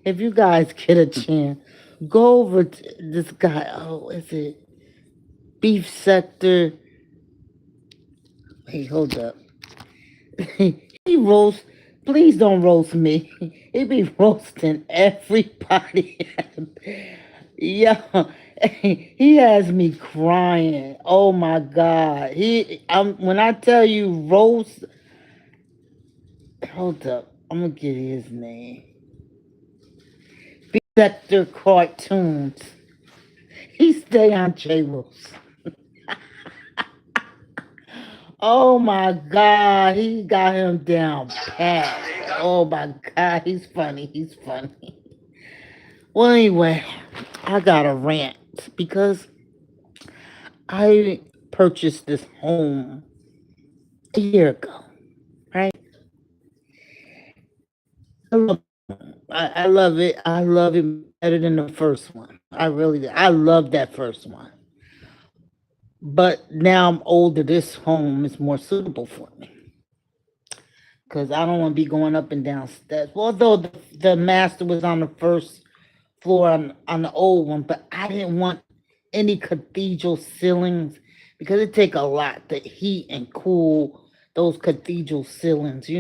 If you guys get a chance, go over to this guy. Oh, is it Beef Sector? Hey, hold up. He roast. Please don't roast me. He be roasting everybody. Yeah, he has me crying. Oh my god. When I tell you roast, hold up. I'm gonna get his name. Sector cartoons. He stay on J Roast. Oh my god, he got him down pat. Oh my god, he's funny. He's funny. Well, anyway, I got a rant because I purchased this home a year ago, right? I love, I love it. I love it better than the first one. I really did. I love that first one. But now I'm older. This home is more suitable for me because I don't want to be going up and down steps. Although the master was on the first floor on the old one, but I didn't want any cathedral ceilings because it take a lot to heat and cool those cathedral ceilings.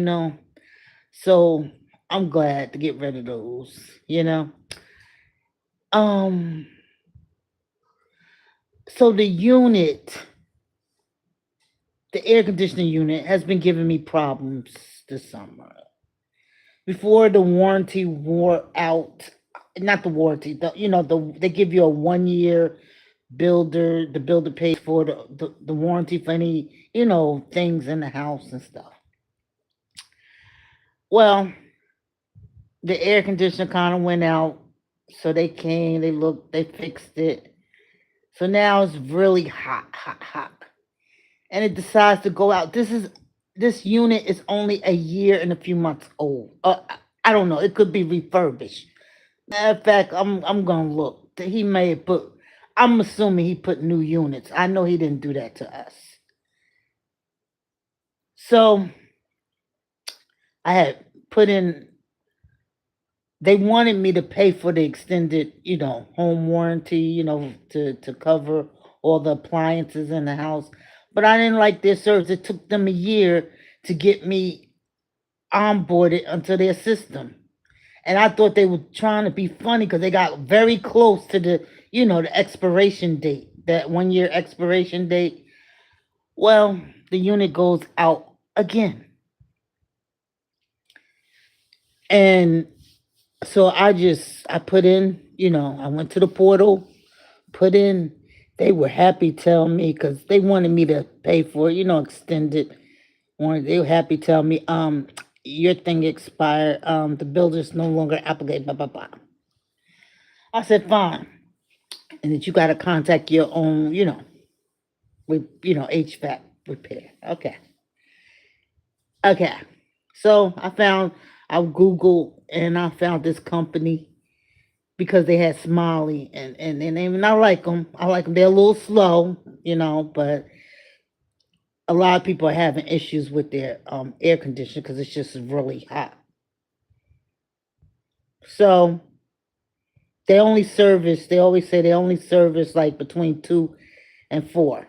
So I'm glad to get rid of those. Um, so the air conditioning unit has been giving me problems this summer. Before the warranty wore out, not the warranty, they give you a 1 year the builder pays for the warranty for any things in the house and stuff. Well, the air conditioner kind of went out, so they came, they looked, they fixed it. So now it's really hot, hot, hot, and it decides to go out. This unit is only a year and a few months old. I don't know, it could be refurbished. Matter of fact, I'm gonna look. He may have put. I'm assuming he put new units. I know he didn't do that to us. So I had put in. They wanted me to pay for the extended, home warranty, to cover all the appliances in the house. But I didn't like their service. It took them a year to get me onboarded onto their system. And I thought they were trying to be funny because they got very close to the expiration date, that 1 year expiration date. Well, the unit goes out again. And so I put in, I went to the portal, put in, they were happy telling me because they wanted me to pay for it, extended warranty. They were happy telling me, your thing expired, the builder's no longer applicable, blah, blah, blah. I said, fine. And that you got to contact your own, HVAC repair. Okay. Okay. So I Googled and I found this company because they had Smiley and I like them. I like them. They're a little slow, but a lot of people are having issues with their air conditioner because it's just really hot. So they always say they only service like between 2 and 4.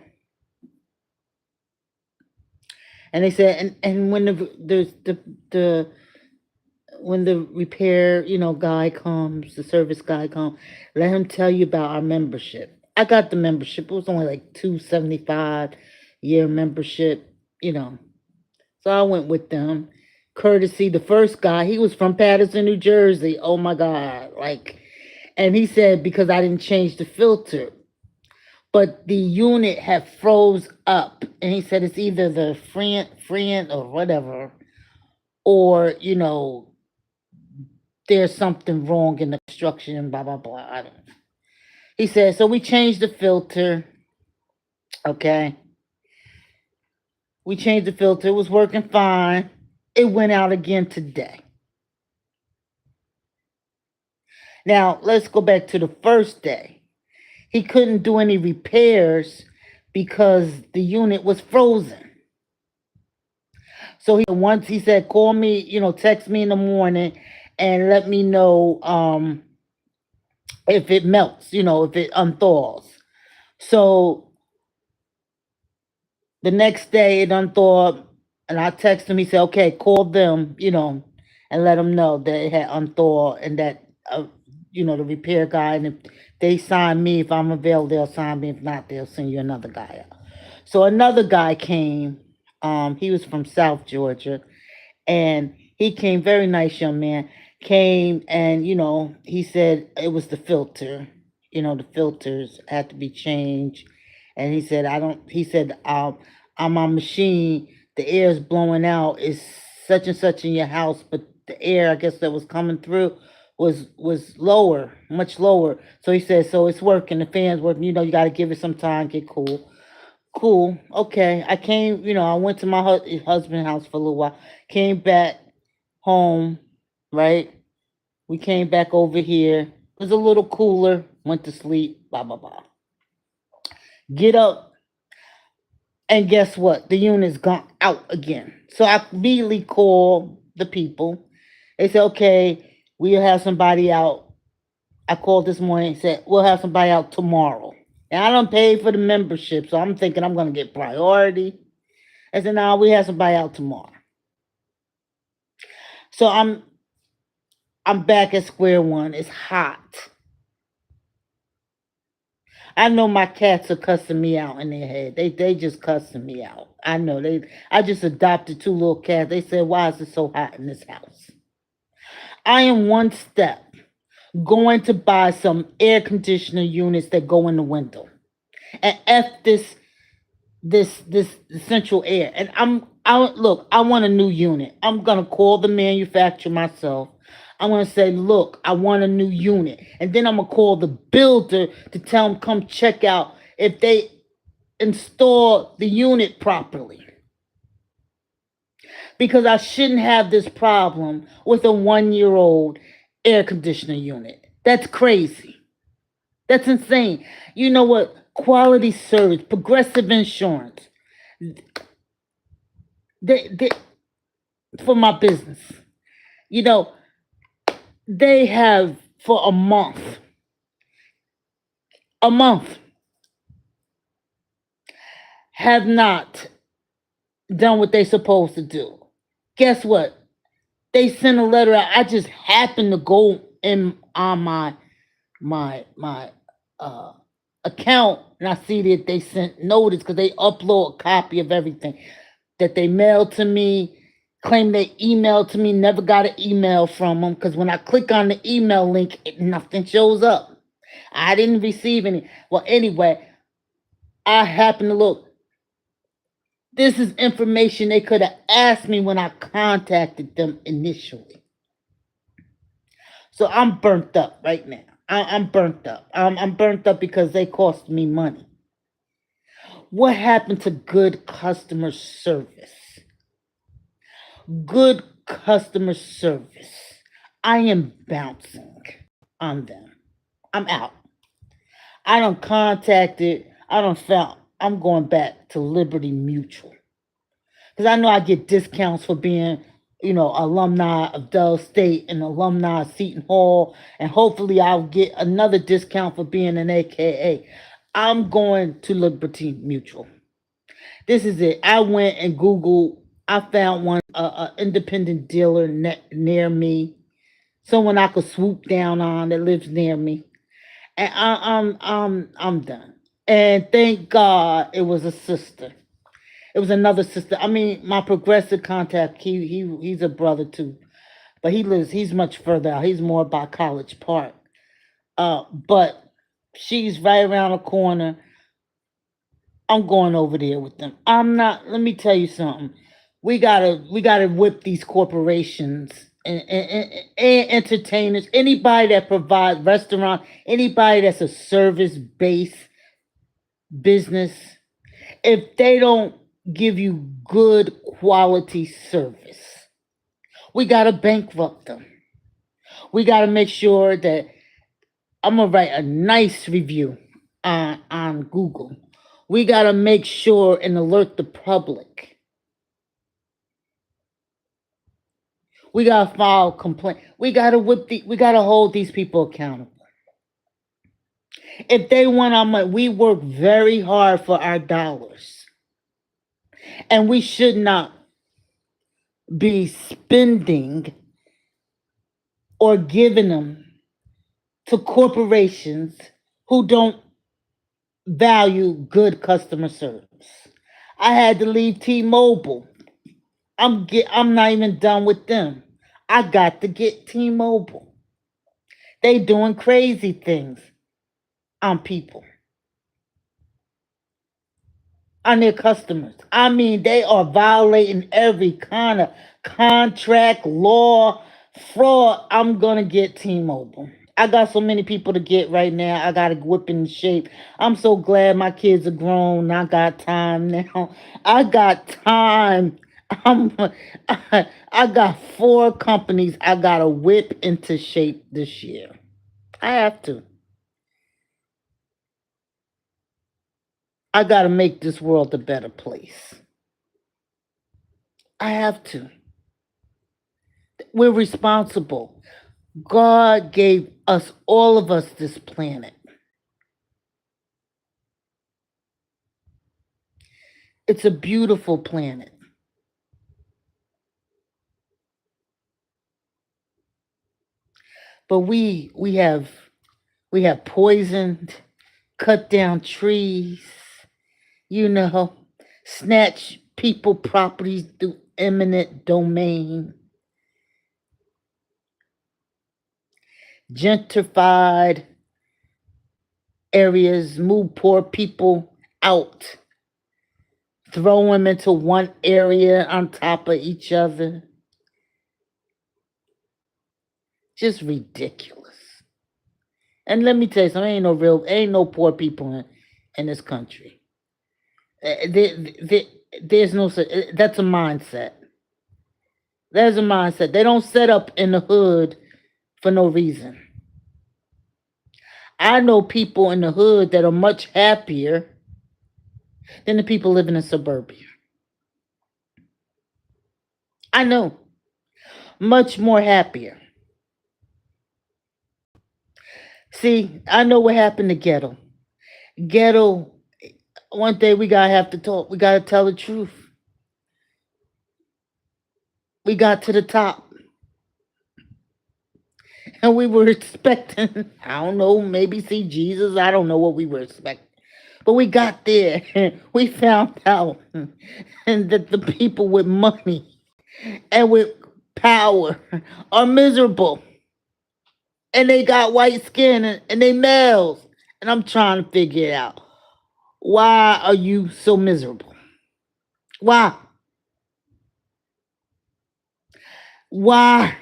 And they said, and when the when the repair, guy comes, the service guy comes, let him tell you about our membership. I got the membership. It was only like 275 year membership, you know. So I went with them. Courtesy, the first guy, he was from Patterson, New Jersey. Oh my God. And he said because I didn't change the filter, but the unit had froze up. And he said it's either the friend or whatever, or, there's something wrong in the construction, blah, blah, blah. I don't know. He said, so we changed the filter. Okay. We changed the filter. It was working fine. It went out again today. Now, let's go back to the first day. He couldn't do any repairs because the unit was frozen. So he said, call me, text me in the morning and let me know if it melts, if it unthaws. So the next day it unthawed, and I texted him. He said, "Okay, call them, and let them know that it had unthawed and that the repair guy, and if they sign me, if I'm available, they'll sign me. If not, they'll send you another guy out." So another guy came. He was from South Georgia, and he came, very nice young man, came, and he said it was the filter. The filters had to be changed, and he said, I don't he said, on my machine, the air is blowing out, is such and such in your house, but the air, I guess, that was coming through was lower, much lower. So he said, so it's working, the fan's working, you got to give it some time, get cool. Cool. Okay. I came, I went to my husband's house for a little while. Came back home, right? We came back over here. It was a little cooler. Went to sleep. Blah blah blah. Get up, and guess what? The unit's gone out again. So I immediately call the people. They said, "Okay, we'll have somebody out." I called this morning and said, "We'll have somebody out tomorrow." And I don't pay for the membership, so I'm thinking I'm gonna get priority. I said, "No, we have somebody out tomorrow." So I'm back at square one. It's hot. I know my cats are cussing me out in their head. They just cussing me out. I know they. I just adopted two little cats. They said, "Why is it so hot in this house?" I am one step going to buy some air conditioner units that go in the window and f this central air. And I look, I want a new unit. I'm gonna call the manufacturer myself. I'm gonna say, look, I want a new unit. And then I'm gonna call the builder to tell them come check out if they install the unit properly. Because I shouldn't have this problem with a 1 year old air conditioner unit. That's crazy. That's insane. You know what? Quality service, progressive insurance. They for my business. You know, they have for a month, have not done what they supposed to do. Guess what? They sent a letter out. I just happened to go in on my uh account, and I see that they sent notice because they upload a copy of everything that they mailed to me, claim they emailed to me, never got an email from them because when I click on the email link, nothing shows up. I didn't receive any. Well, anyway, I happened to look. This is information they could have asked me when I contacted them initially. So I'm burnt up right now. I'm burnt up. I'm burnt up because they cost me money. What happened to good customer service? Good customer service. I am bouncing on them. I'm out. I don't contacted. I don't found. I'm going back to Liberty Mutual because I know I get discounts for being, alumni of Dell State and alumni of Seton Hall, and hopefully I'll get another discount for being an AKA. I'm going to Liberty Mutual. This is it. I went and Googled. I found one, independent dealer near me, someone I could swoop down on that lives near me, and I'm done. And thank God it was a sister. It was another sister. I mean, my progressive contact. He's a brother too, but He's much further out. He's more by College Park. But she's right around the corner. I'm going over there with them. I'm not. Let me tell you something. We gotta whip these corporations and entertainers. Anybody that provides restaurant. Anybody that's a service based business. If they don't give you good quality service, we gotta bankrupt them. We gotta make sure that I'm gonna write a nice review on Google. We gotta make sure and alert the public. We gotta file complaint. We gotta hold these people accountable. If they want our money, we work very hard for our dollars. And we should not be spending or giving them to corporations who don't value good customer service. I had to leave T-Mobile. I'm not even done with them. I got to get T-Mobile. They doing crazy things on people, on their customers. I mean, they are violating every kind of contract, law, fraud. I'm gonna get T-Mobile. I got so many people to get right now. I got to whip in shape. I'm so glad my kids are grown. I got time now. I got time. I'm, I got 4 companies I got to whip into shape this year. I have to. I got to make this world a better place. I have to. We're responsible. God gave us, all of us, this planet. It's a beautiful planet. But we have poisoned, cut down trees, you know, snatch people properties through eminent domain, gentrified areas, move poor people out, throw them into one area on top of each other. Just ridiculous. And let me tell you something, ain't no poor people in this country. There's no such, that's a mindset. There's a mindset. They don't set up in the hood for no reason. I know people in the hood that are much happier than the people living in suburbia. I know. Much more happier. See, I know what happened to ghetto. Ghetto, one day we gotta have to talk. We gotta tell the truth. We got to the top. And we were expecting, I don't know, maybe see Jesus. I don't know what we were expecting. But we got there. We found out and that the people with money and with power are miserable. And they got white skin and they males. And I'm trying to figure it out. Why are you so miserable? Why? Why?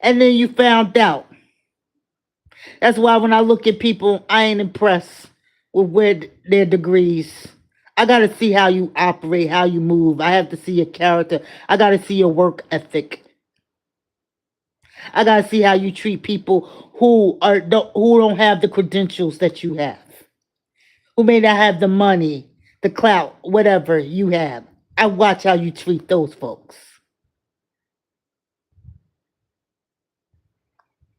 And then you found out. That's why when I look at people, I ain't impressed with where their degrees. I got to see how you operate, how you move. I have to see your character. I got to see your work ethic. I got to see how you treat people who don't have the credentials that you have, who may not have the money, the clout, whatever you have. I watch how you treat those folks.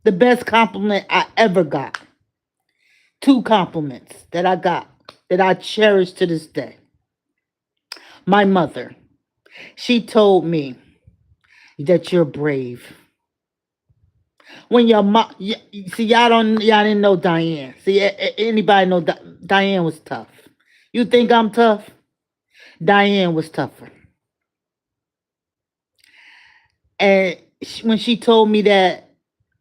The best compliment I ever got. 2 compliments that I got that I cherish to this day. My mother, she told me that you're brave. When your mom, see, y'all didn't know Diane. See, anybody know Diane was tough. You think I'm tough? Diane was tougher. And when she told me that,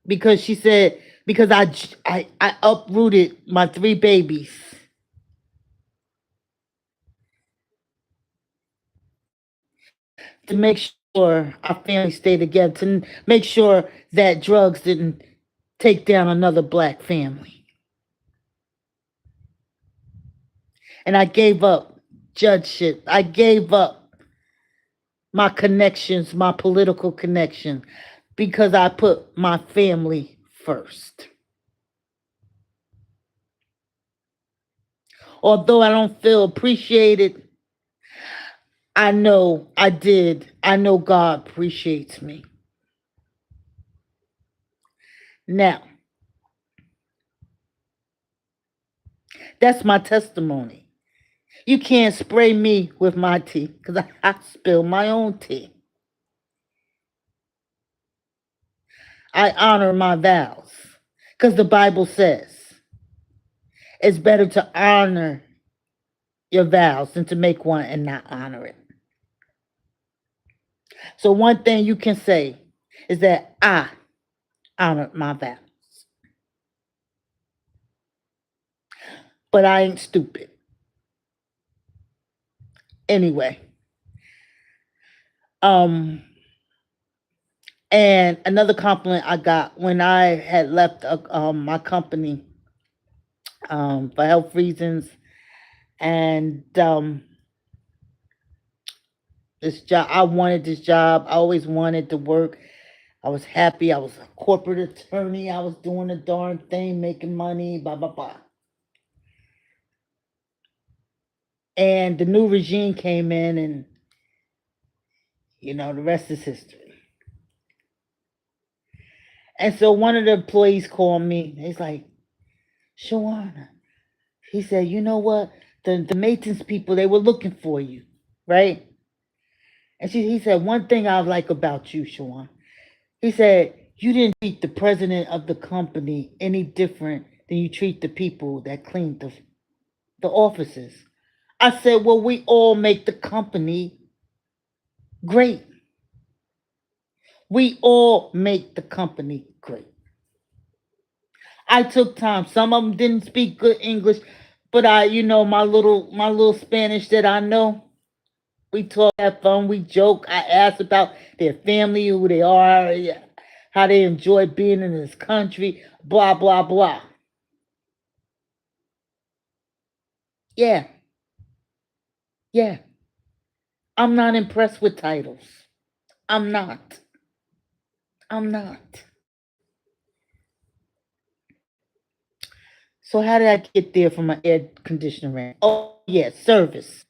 because she said, because I uprooted my 3 babies to make sure our family stayed together, to make sure that drugs didn't take down another black family. And I gave up judgeship. I gave up my connections, my political connection, because I put my family first. Although I don't feel appreciated, I know I did. I know God appreciates me. Now, that's my testimony. You can't spray me with my tea because I spill my own tea. I honor my vows because the Bible says it's better to honor your vows than to make one and not honor it. So, one thing you can say is that I honored my vows, but I ain't stupid. Anyway, um, and another compliment I got when I had left my company for health reasons, and this job, I wanted this job. I always wanted to work. I was happy. I was a corporate attorney. I was doing the darn thing, making money, blah blah blah. And the new regime came in, and the rest is history. And so one of the employees called me. He's like, Shawana, he said, you know what? The maintenance people, they were looking for you, right? And he said, one thing I like about you, Shawan. He said, you didn't treat the president of the company any different than you treat the people that clean the offices. I said, well, we all make the company great. We all make the company great. I took time. Some of them didn't speak good English, but my little Spanish that I know. We talk, have fun, we joke. I ask about their family, who they are, yeah, how they enjoy being in this country, blah blah blah. Yeah, yeah. I'm not impressed with titles. I'm not. I'm not. So how did I get there from an air conditioner rant? Oh yeah, service.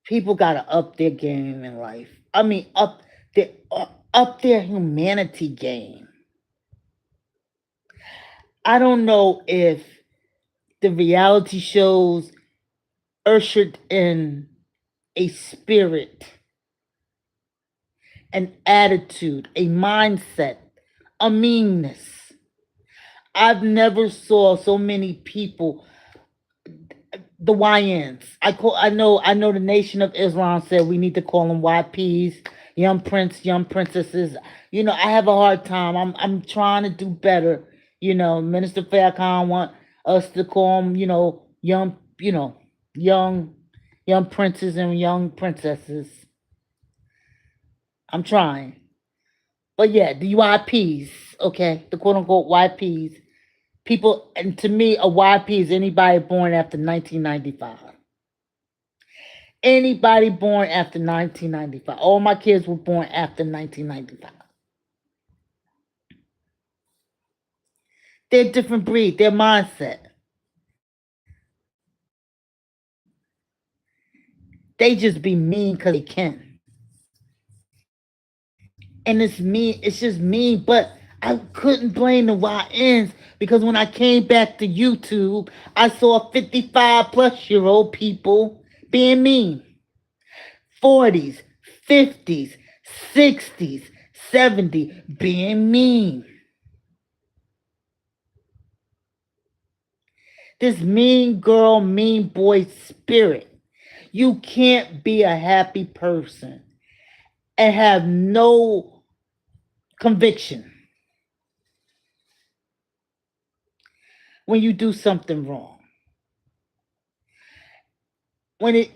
People gotta up their game in life. I mean, up their humanity game. I don't know if the reality shows ushered in a spirit, an attitude, a mindset, a meanness. I've never saw so many people. The YNs. I know the Nation of Islam said we need to call them YPs, young prince, young princesses. I have a hard time. I'm trying to do better. Minister Farrakhan want us to call them, young young princes and young princesses. I'm trying. But yeah, the YPs, okay, the quote unquote YPs. People, and to me, a YP is anybody born after 1995. Anybody born after 1995. All my kids were born after 1995. They're a different breed, their mindset. They just be mean because they can. And it's mean, it's just mean, but I couldn't blame the YNs because when I came back to YouTube, I saw 55 plus year old people being mean. 40s, 50s, 60s, 70s being mean. This mean girl, mean boy spirit. You can't be a happy person and have no conviction when you do something wrong. When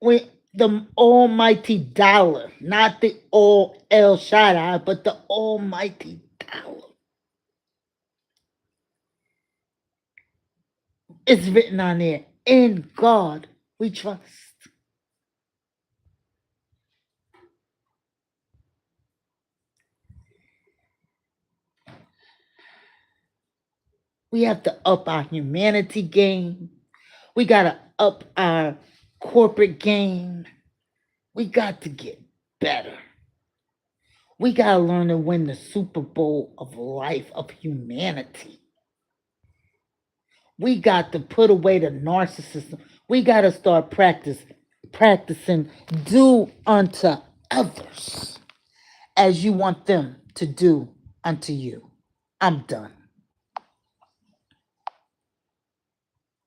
the almighty dollar, not the all El Shaddai, but the almighty dollar is written on there. In God we trust. We have to up our humanity game. We gotta up our corporate game. We got to get better. We got to learn to win the Super Bowl of life, of humanity. We got to put away the narcissism. We got to start practicing do unto others as you want them to do unto you. I'm done.